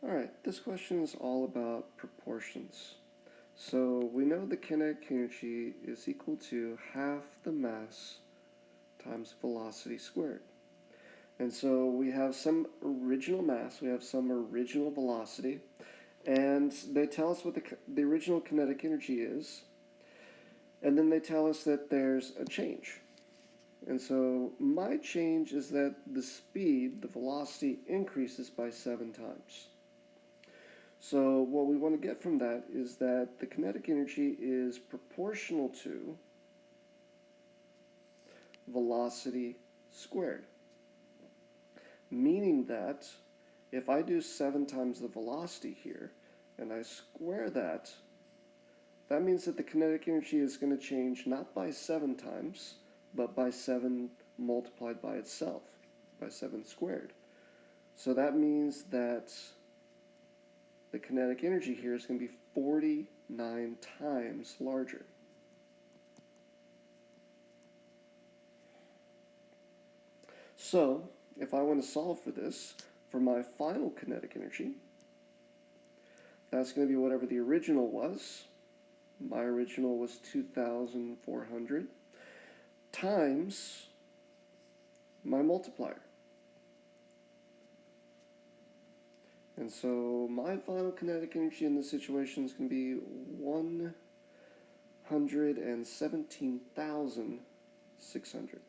Alright, this question is all about proportions. So we know the kinetic energy is equal to half the mass times velocity squared. And so we have some original mass, we have some original velocity, and they tell us what the original kinetic energy is, and then they tell us that there's a change. And so my change is that the speed, the velocity, increases by 7 times. So what we want to get from that is that the kinetic energy is proportional to velocity squared. Meaning that if I do 7 times the velocity here, and I square that, that means that the kinetic energy is going to change not by 7 times, but by 7 multiplied by itself, by 7 squared. So that means that the kinetic energy here is going to be 49 times larger. So, if I want to solve for this, for my final kinetic energy, that's going to be whatever the original was. My original was 2,400 times my multiplier. And so my final kinetic energy in this situation is going to be 117,600.